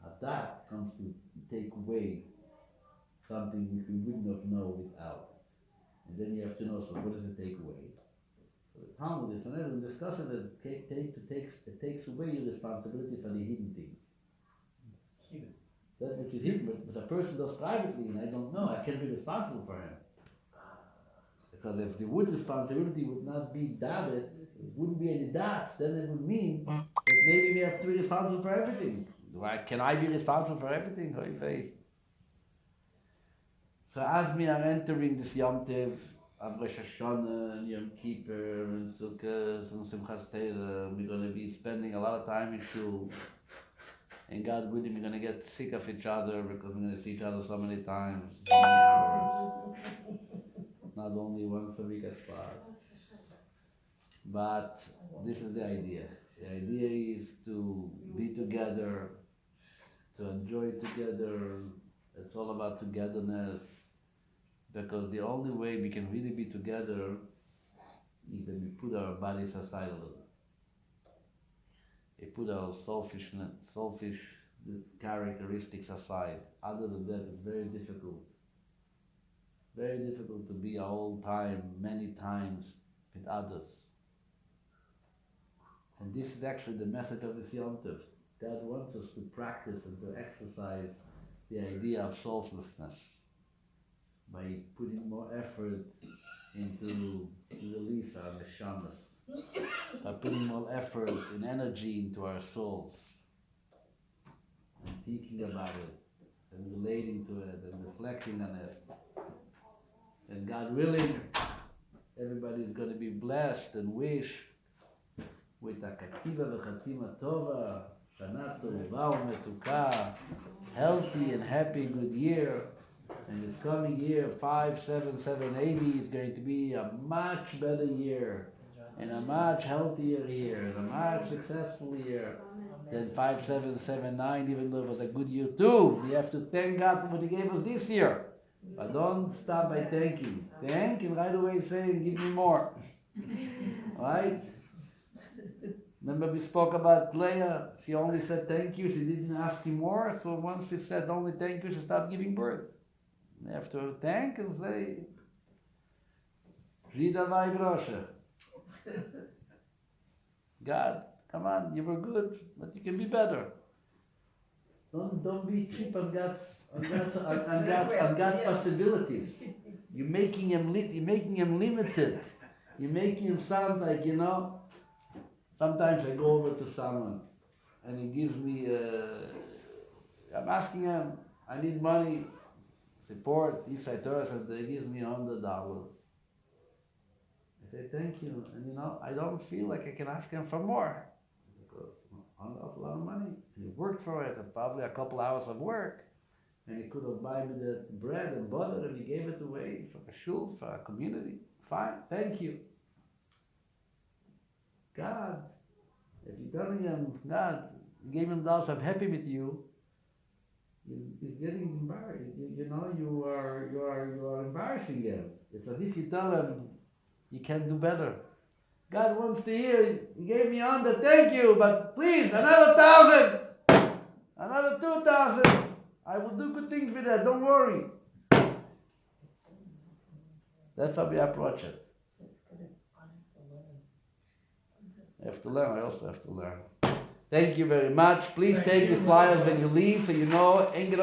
A dot comes to take away something which we would not know without. And then you have to know, so what does it take away? So the Talmud is and discussing that it takes away your responsibility for the hidden things. Hidden. That which is hidden, but a person does privately, and I don't know, I can't be responsible for him. Because if the wood responsibility would not be doubted, it wouldn't be any dots, then it would mean that maybe we have to be responsible for everything. Can I be responsible for everything? So as we are entering this Yom Tov, of Rosh Hashanah, and Yom Kippur, and Sukkot, and Simchas Torah, we're going to be spending a lot of time in Shul. And God willing, we're going to get sick of each other because we're going to see each other so many times, so many hours. Not only once a week as far. But this is the idea. The idea is to be together, to enjoy together. It's all about togetherness. Because the only way we can really be together is that we put our bodies aside a little. We put our selfish characteristics aside. Other than that, it's very difficult. Very difficult to be all time, many times with others. And this is actually the message of this Yom Tov. God wants us to practice and to exercise the idea of selflessness by putting more effort into release our neshamas, by putting more effort and energy into our souls, and thinking about it, and relating to it, and reflecting on it. And God willing, everybody is going to be blessed and wish with a kativa v'chatima tova, shana tova u'metuka, healthy and happy good year. And this coming year, 57780 is going to be a much better year, and a much healthier year, and a much successful year than 5779, even though it was a good year too. We have to thank God for what He gave us this year. But don't stop by thanking. Thank and right away saying, give me more. Right? Remember we spoke about Leah. She only said thank you. She didn't ask you more. So once she said only thank you, she stopped giving birth. You have to thank and say, Rida vai grosha. God, come on, you were good, but you can be better. Don't be cheap on God's possibilities. You're making him limited. You're making him sound like, sometimes I go over to someone and he gives me, I'm asking him, I need money, support, he said to us, and he gives me $100. I say, thank you. And I don't feel like I can ask him for more. Because $100 is a lot of money. He worked for it, and probably a couple hours of work. And he could have bought me the bread and butter, and he gave it away for a shul, for a community. Fine, thank you. God, if you're telling him, God, you gave him $1, I'm happy with you, He's getting embarrassed. You know, you are embarrassing him. It's as if you tell him you can do better. God wants to hear. He gave me 100, thank you, but please another 1,000, another 2,000. I will do good things with that. Don't worry. That's how we approach it. I have to learn. I also have to learn. Thank you very much. Please take the flyers when you leave, so you know.